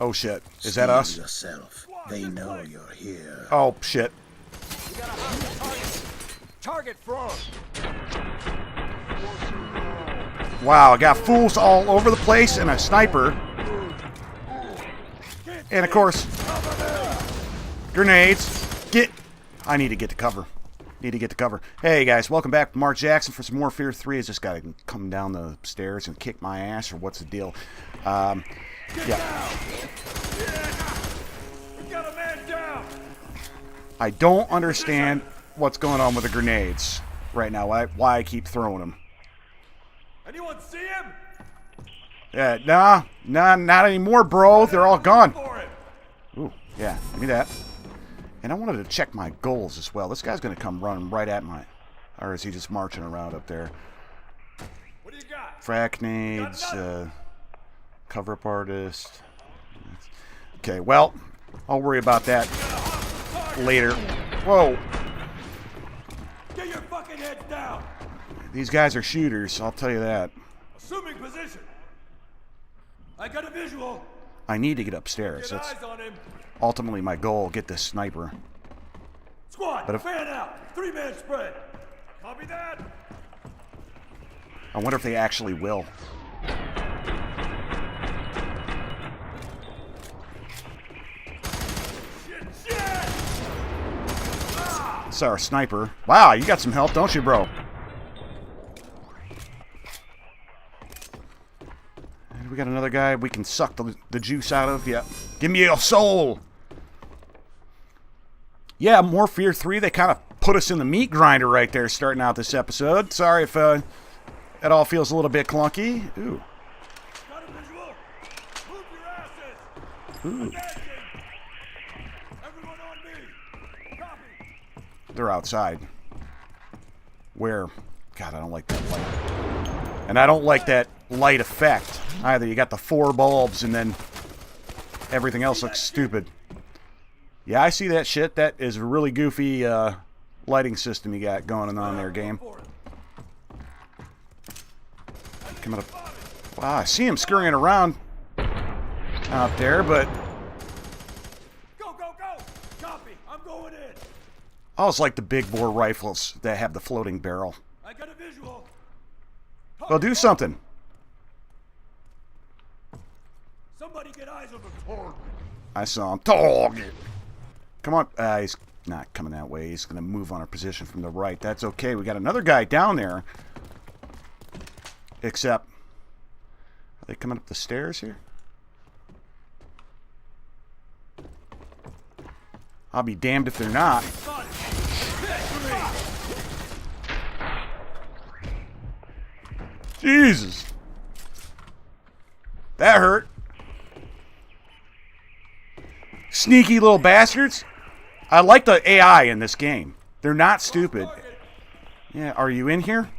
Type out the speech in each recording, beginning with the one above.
Oh shit. Is that us? Yourself. They know you're here. Oh shit. We got a hostile target front. Wow, I got fools all over the place and a sniper. And of course, grenades. I need to get to cover. Hey guys, welcome back to Mark Jackson for some more Fear 3. I just gotta come down the stairs and kick my ass, or what's the deal? Yeah. We got a man down. I don't understand what's going on with the grenades right now. Why I keep throwing them. Anyone see him? Yeah, nah, not anymore, bro. They're all gone. Ooh, yeah, give me that. And I wanted to check my goals as well. This guy's going to come running right at my... Or is he just marching around up there? What do you got? Frac nades, cover-up artist. Okay, well, I'll worry about that later. Whoa. Get your fucking heads down. These guys are shooters, I'll tell you that. Assuming position. I got a visual. I need to get upstairs. Get That's eyes on him. ultimately my goal, get this sniper. Squad, But if- fan out. 3-man spread. Copy that. I wonder if they actually will. Shit. It's our sniper. Wow, you got some help, don't you, bro? And we got another guy we can suck the juice out of. Yeah. Give me your soul. Yeah, more Fear 3. They kind of put us in the meat grinder right there starting out this episode. Sorry if it all feels a little bit clunky. Ooh. Got a visual. Move your asses. Ooh. Advancing. Everyone on me. Copy. They're outside. Where? God, I don't like that light. And I don't like that light effect either. You got the 4 bulbs and then everything else looks stupid. Yeah, I see that shit. That is a really goofy lighting system you got going on there, game. Coming up. Wow, I see him scurrying around out there, but... Go. Copy. I'm going in. Oh, it's like the big bore rifles that have the floating barrel. I got a visual. Well, do something. Somebody get eyes on the target. I saw him. Target. Come on. He's not coming that way. He's going to move on our position from the right. That's okay. We got another guy down there. Except, are they coming up the stairs here? I'll be damned if they're not. Jesus. That hurt. Sneaky little bastards. I like the AI in this game. They're not stupid. Yeah, are you in here?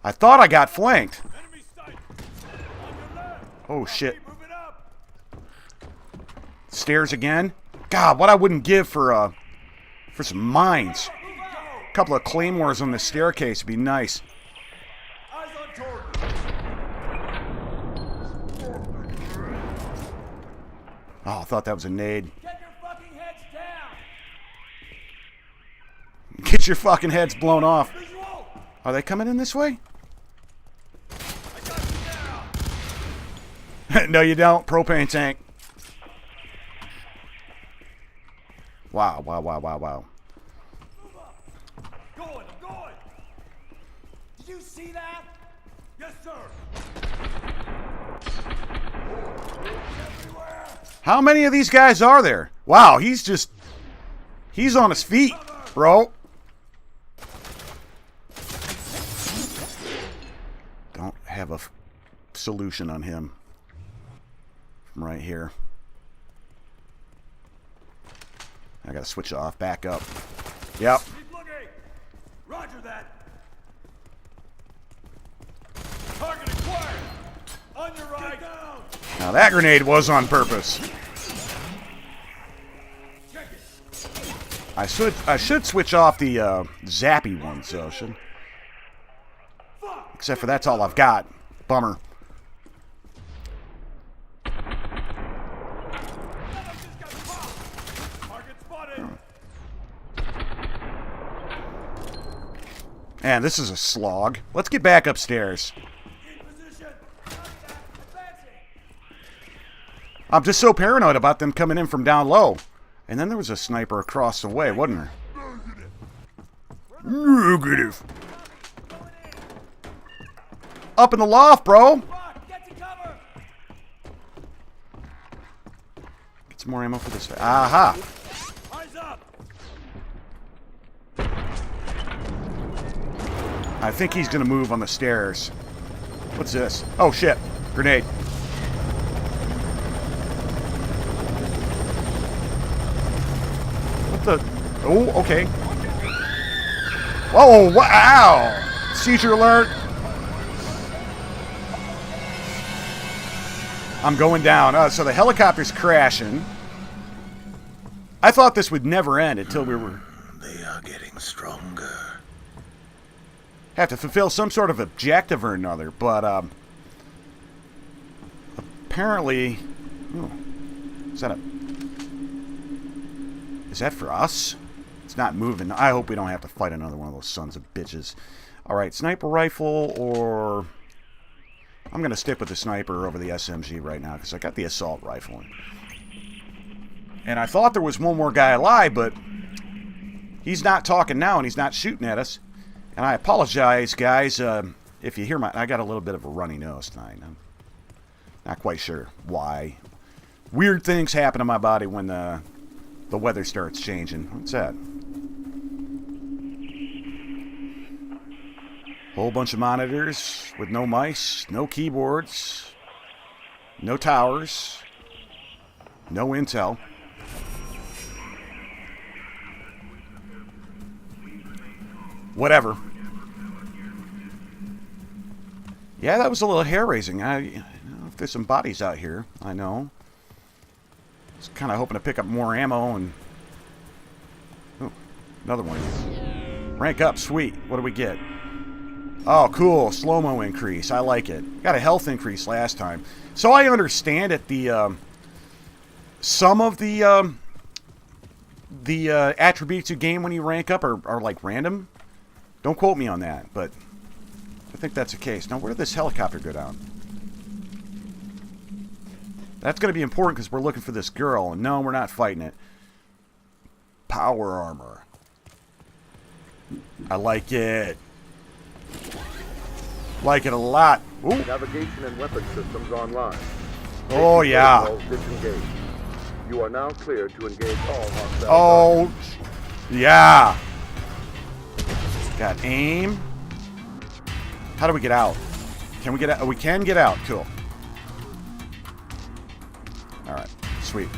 I thought I got flanked. Enemy sight. On your left. Oh, shit. Move it up. Stairs again? God, what I wouldn't give for some mines. A couple of claymores on the staircase would be nice. Eyes on target. Oh, I thought that was a nade. Get your fucking heads down. Get your fucking heads blown off. Visual. Are they coming in this way? I got you now. No, you don't. Propane tank. Wow. Move up. I'm going. Did you see that? Yes, sir. Everywhere. How many of these guys are there? Wow, he's on his feet, bro. Don't have a solution on him from right here. I gotta switch off, back up. Yep. Keep looking. Roger that. Target acquired. On your right. Get down. Now that grenade was on purpose. Check it. I should switch off the zappy ones though, shouldn't? Except for that's all I've got. Bummer. Man, this is a slog. Let's get back upstairs. I'm just so paranoid about them coming in from down low. And then there was a sniper across the way, wasn't there? Negative. Up in the loft, bro. Get some more ammo for this. Aha. I think he's going to move on the stairs. What's this? Oh, shit. Grenade. What the? Oh, okay. Whoa, wow. Seizure alert. I'm going down. So the helicopter's crashing. I thought this would never end until we were... They are getting stronger. Have to fulfill some sort of objective or another, but apparently... Oh, is that for us? It's not moving. I hope we don't have to fight another one of those sons of bitches. Alright, sniper rifle or... I'm going to stick with the sniper over the SMG right now because I got the assault rifle. And I thought there was one more guy alive, but he's not talking now and he's not shooting at us. And I apologize, guys, if you hear I got a little bit of a runny nose tonight. I'm not quite sure why. Weird things happen to my body when the weather starts changing. What's that? Whole bunch of monitors with no mice, no keyboards, no towers, no intel. Whatever. Yeah, that was a little hair-raising. I don't know if there's some bodies out here. I know. I was kind of hoping to pick up more ammo and... Oh, another one. Rank up, sweet. What do we get? Oh, cool. Slow-mo increase. I like it. Got a health increase last time. So I understand that the... some of the attributes you gain when you rank up are like random. Don't quote me on that, but I think that's the case. Now, where did this helicopter go down? That's going to be important because we're looking for this girl. And no, we're not fighting it. Power armor. I like it. Like it a lot. Ooh. Navigation and weapon systems online. Oh, yeah. Disengaged. You are now clear to engage all hostile. Oh, yeah. Got aim. How do we get out? Can we get out? We can get out. Cool. Alright. Sweet.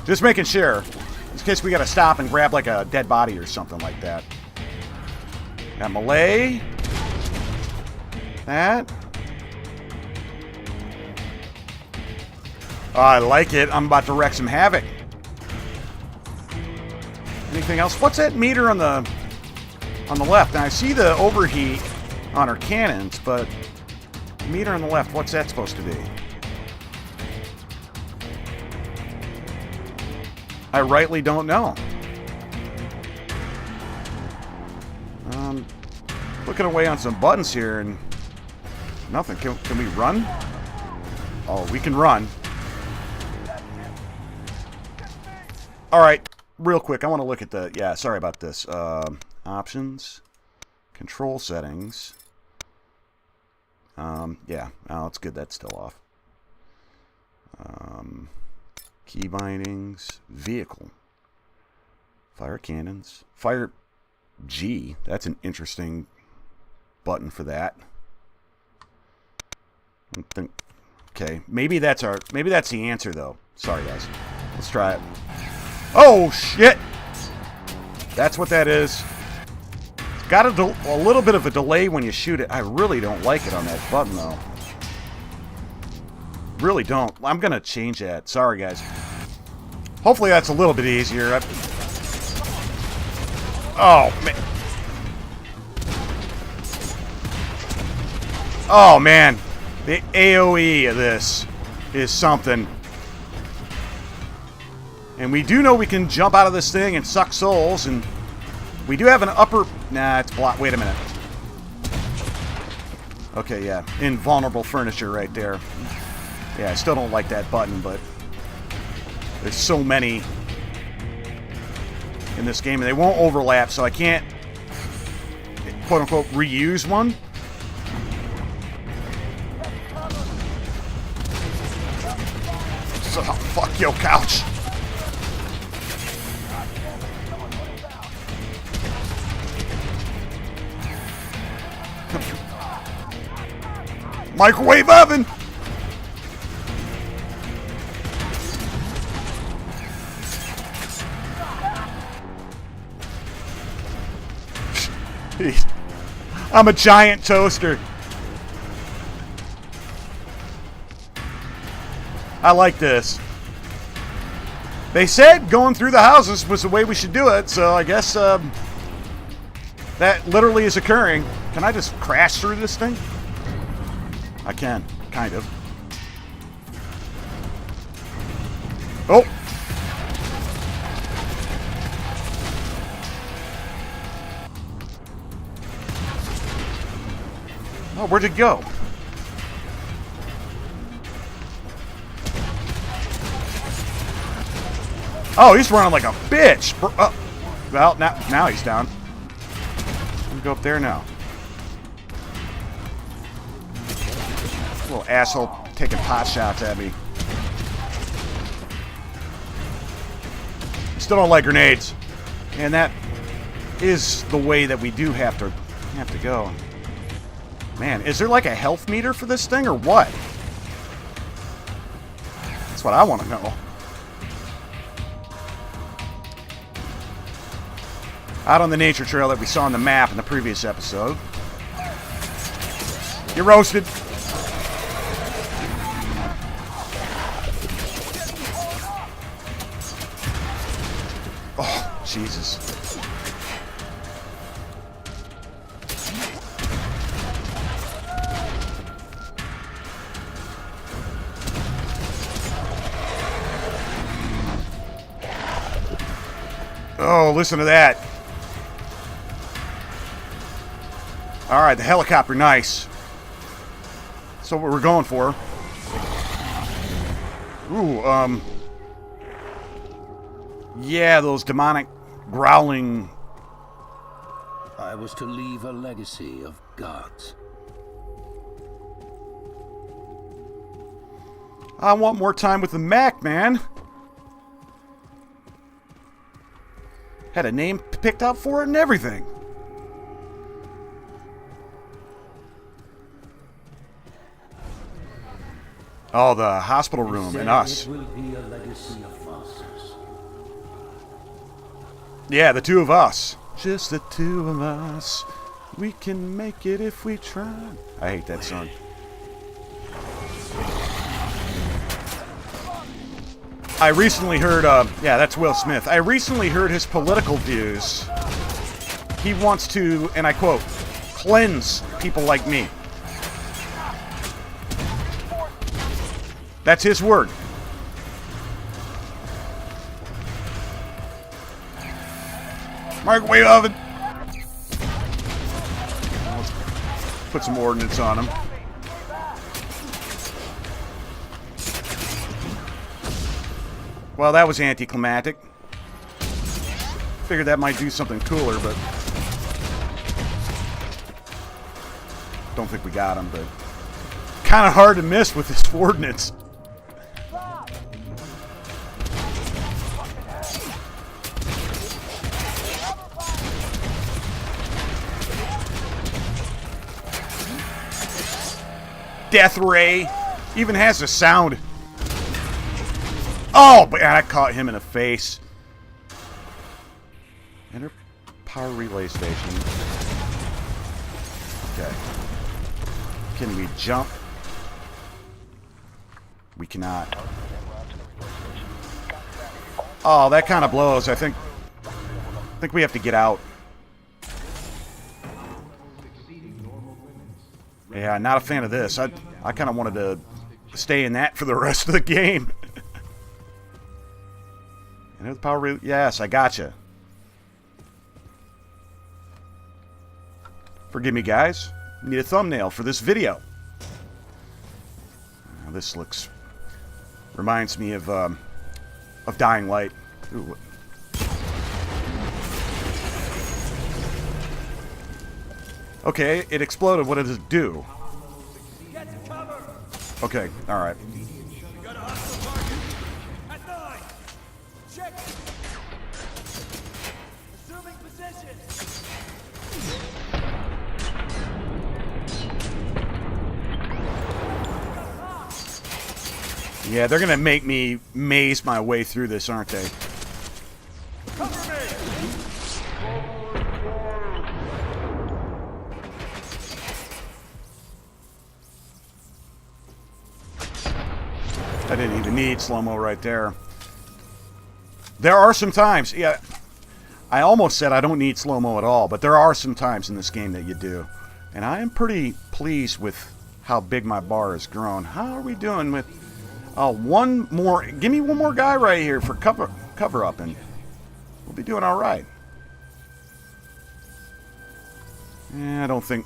Just making sure. In case we gotta stop and grab like a dead body or something like that. Got melee. That. Oh, I like it. I'm about to wreck some havoc. Anything else? What's that meter on the left? Now I see the overheat on our cannons, but the meter on the left, what's that supposed to be? I rightly don't know. Looking away on some buttons here and nothing. Can we run? Oh, we can run. Alright, real quick, I want to look at the... Yeah, sorry about this. Options. Control settings. Yeah, oh, it's good that's still off. Key bindings. Vehicle. Fire cannons. Fire G. That's an interesting button for that. I think... Okay, maybe that's the answer, though. Sorry, guys. Let's try it. Oh, shit! That's what that is. It's got a little bit of a delay when you shoot it. I really don't like it on that button, though. Really don't. I'm going to change that. Sorry, guys. Hopefully that's a little bit easier. Oh, man. Oh, man. The AoE of this is something. And we do know we can jump out of this thing and suck souls, and we do have an upper... Nah, it's blocked. Wait a minute. Okay, yeah. Invulnerable furniture right there. Yeah, I still don't like that button, but there's so many in this game, and they won't overlap, so I can't, quote-unquote, reuse one. So, fuck your couch. Microwave oven! I'm a giant toaster. I like this. They said going through the houses was the way we should do it, so I guess that literally is occurring. Can I just crash through this thing? I can, kind of. Oh! Oh, where'd it go? Oh, he's running like a bitch. Well, now he's down. Let me go up there now. Little asshole taking pot shots at me. Still don't like grenades. And that is the way that we do have to go. Man, is there like a health meter for this thing or what? That's what I want to know. Out on the nature trail that we saw on the map in the previous episode. You're roasted. Oh, Jesus. Oh, listen to that. All right, the helicopter, nice. That's what we're going for. Ooh, yeah, those demonic growling. I was to leave a legacy of gods. I want more time with the Mac, man. Had a name picked out for it and everything. Oh, the hospital room and us. It will be a legacy of monsters. Yeah, the two of us. Just the two of us. We can make it if we try. I hate that song. I recently heard, yeah, that's Will Smith. I recently heard his political views. He wants to, and I quote, cleanse people like me. That's his word. Microwave oven. Let's put some ordnance on him. Well, that was anticlimactic. Figured that might do something cooler, but don't think we got him, but kind of hard to miss with this ordnance. Death Ray even has a sound. Oh, but I caught him in the face. Enter power relay station. Okay. Can we jump? We cannot. Oh, that kind of blows. I think we have to get out. Yeah, not a fan of this. I kind of wanted to stay in that for the rest of the game. Enter the power relay. Yes, I gotcha. Forgive me, guys. Need a thumbnail for this video. Now, this reminds me of Dying Light. Ooh. Okay, it exploded. What does it do? Get to cover. Okay, alright. You got a hostile target. At 9. Check. Assuming position. Yeah, they're gonna make me maze my way through this, aren't they? Cover me. I didn't even need slow-mo right there. There are some times, yeah, I almost said I don't need slow-mo at all, but there are some times in this game that you do. And I am pretty pleased with how big my bar has grown. How are we doing with... Oh, one more... Give me one more guy right here for cover up, and we'll be doing all right. Yeah, I don't think...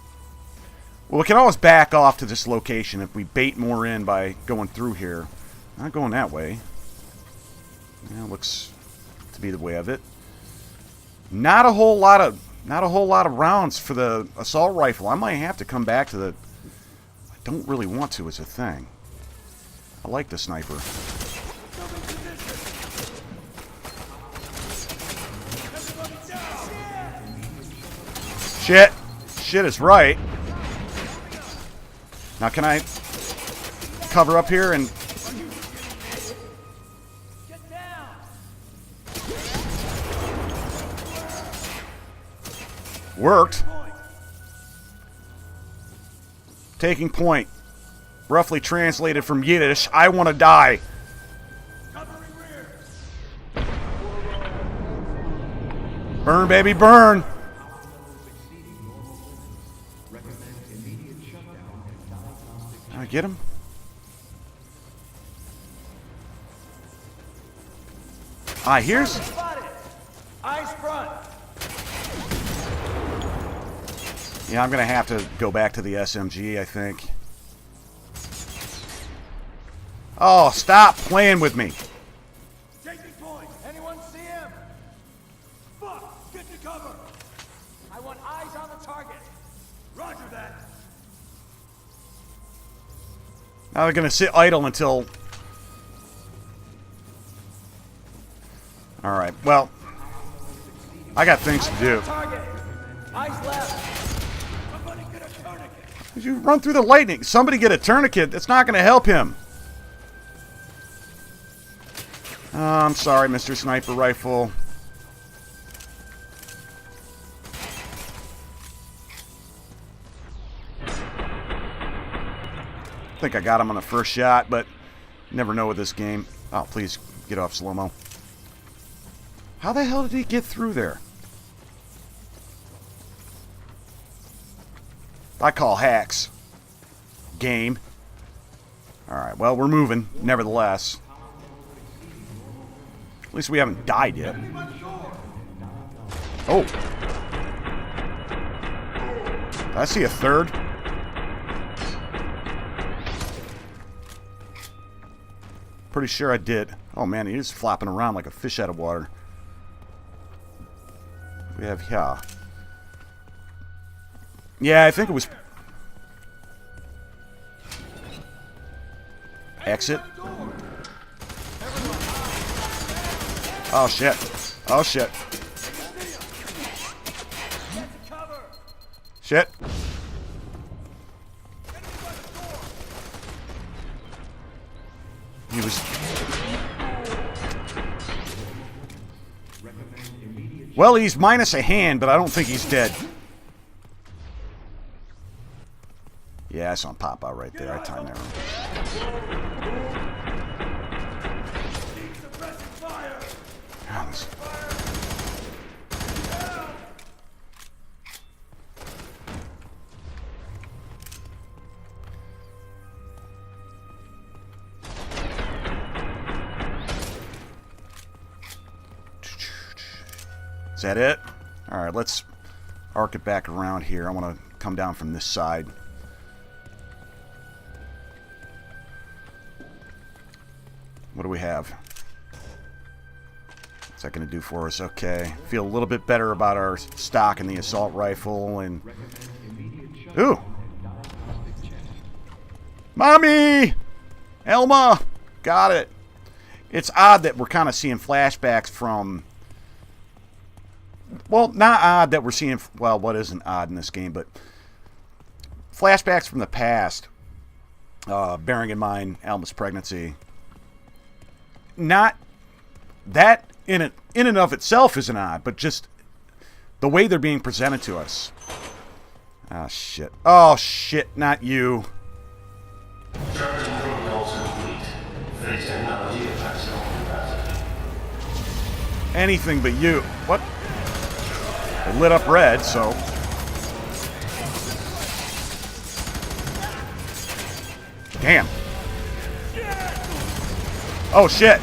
Well, we can always back off to this location if we bait more in by going through here. Not going that way. Yeah, looks to be the way of it. Not a whole lot of rounds for the assault rifle. I might have to come back to the... I don't really want to as a thing. I like the sniper. Shit! Shit is right. Now can I cover up here and... Get down. Worked. Taking point. Roughly translated from Yiddish, I want to die. Covering rear. Burn, baby, burn. Can I get him? Ah, here's... Spotted. Eyes front. Yeah, I'm going to have to go back to the SMG, I think. Oh, stop playing with me. Taking point. Anyone see him? Fuck. Get to cover. I want eyes on the target. Roger that. Now they're going to sit idle until... Alright, well... I got things to do. Target. Eyes left. Somebody get a tourniquet. You run through the lightning. Somebody get a tourniquet. That's not going to help him. Oh, I'm sorry, Mr. Sniper Rifle. I think I got him on the first shot, but never know with this game. Oh, please get off slow-mo. How the hell did he get through there? I call hacks. Game. Alright, well, we're moving, nevertheless. At least we haven't died yet. Oh. Did I see a third? Pretty sure I did. Oh man, he is flopping around like a fish out of water. We have here. Yeah, I think it was... Exit. Oh shit. Oh shit. Shit. He was... Well, he's minus a hand, but I don't think he's dead. Yeah, I saw him pop out right there. I timed that wrong. Is that it? Alright, let's arc it back around here. I want to come down from this side. What do we have? What's that going to do for us? Okay. Feel a little bit better about our stock in the assault rifle. And ooh! Mommy! Elma! Got it. It's odd that we're kind of seeing flashbacks from... Well, not odd that we're seeing... Well, what isn't odd in this game, but... Flashbacks from the past. Bearing in mind Elma's pregnancy. Not... That in and of itself isn't odd, but just... The way they're being presented to us. Ah, shit. Oh, shit, not you. Anything but you. What? It lit up red, so... Damn. Oh, shit.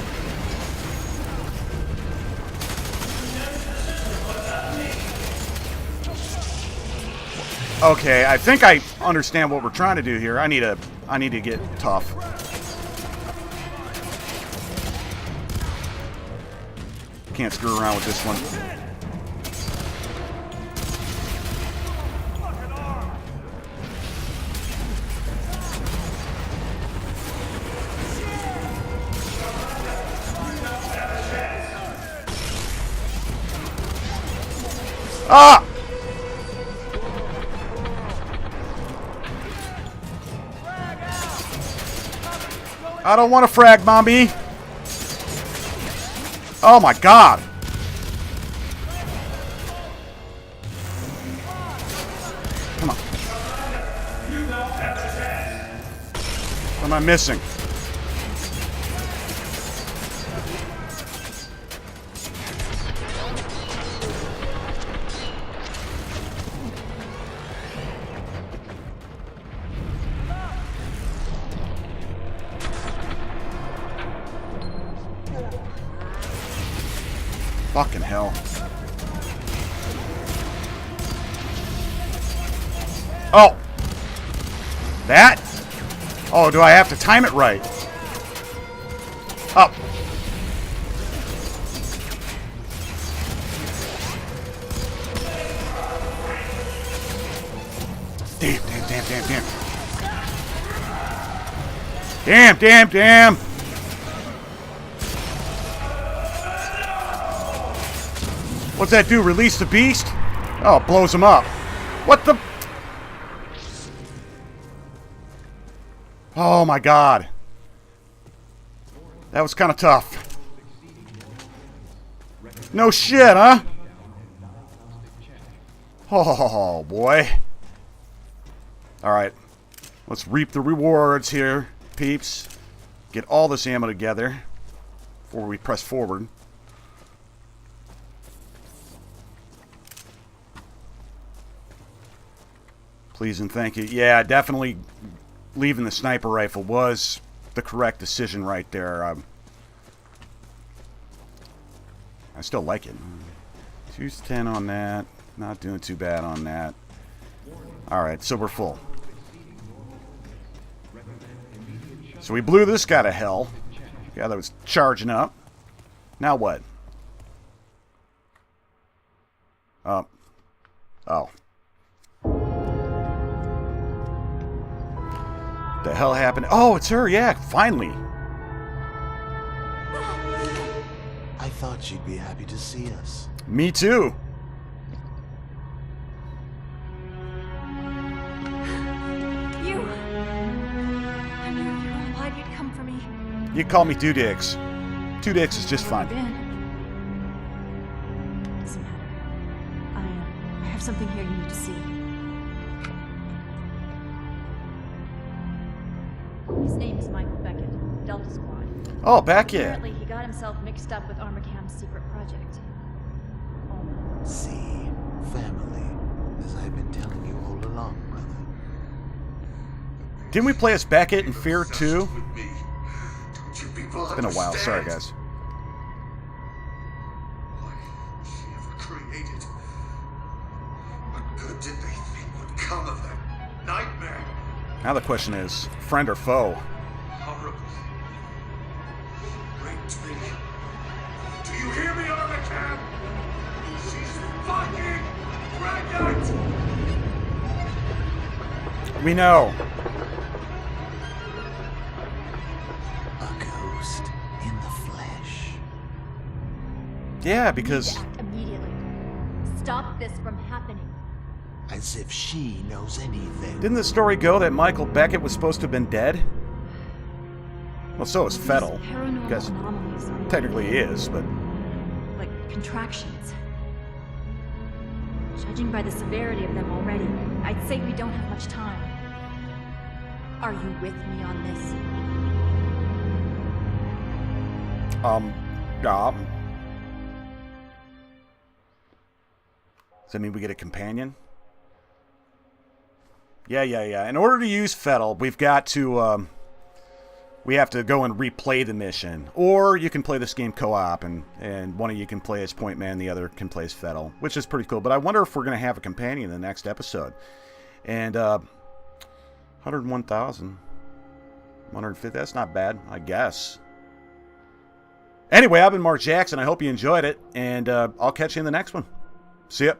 Okay, I think I understand what we're trying to do here. I need to get tough. Can't screw around with this one. Ah! I don't want to frag, Mommy. Oh my God. Come on. What am I missing? Fucking hell. Oh! That? Oh, do I have to time it right? Up. Damn, damn, damn, damn, damn. Damn, damn, damn. What's that do? Release the beast? Oh, it blows him up. What the? Oh my God. That was kind of tough. No shit, huh? Oh boy. Alright. Let's reap the rewards here, peeps. Get all this ammo together before we press forward. Please and thank you. Yeah, definitely leaving the sniper rifle was the correct decision right there. I still like it. 210 on that. Not doing too bad on that. Alright, so we're full. So we blew this guy to hell. Yeah, that was charging up. Now what? Oh. The hell happened? Oh, it's her. Yeah, finally. I thought you'd be happy to see us. Me too. You. I knew you were alive. You'd come for me. You call me Two Dicks. Two Dicks is just fine. Ben. Doesn't matter. I have something here you need to see. His name is Michael Beckett, Delta Squad. Oh, back yet. Apparently, he got himself mixed up with Armacam's secret project. See, family, as I've been telling you all along, brother. Didn't we play as Beckett in Fear 2? It's been a while. Sorry, guys. Why she ever created? What good did they think would come of Now the question is, friend or foe? Horrible. Raped me. Do you hear me, Armacam? She's fucking pregnant! We know. A ghost in the flesh. Yeah, We because need to act immediately. Stop this from happening. As if she knows anything. didn't the story go that Michael Beckett was supposed to have been dead? Well, so is Fettel. These paranormal Guess anomalies, technically he is, but like contractions. Judging by the severity of them already, I'd say we don't have much time. Are you with me on this? yeah. Does that mean we get a companion? Yeah. In order to use Fettel, we've got to, we have to go and replay the mission. Or you can play this game co-op, and one of you can play as Point Man, the other can play as Fettel, which is pretty cool. But I wonder if we're going to have a companion in the next episode. And, 101,000. 150, that's not bad, I guess. Anyway, I've been Mark Jackson. I hope you enjoyed it, and I'll catch you in the next one. See ya.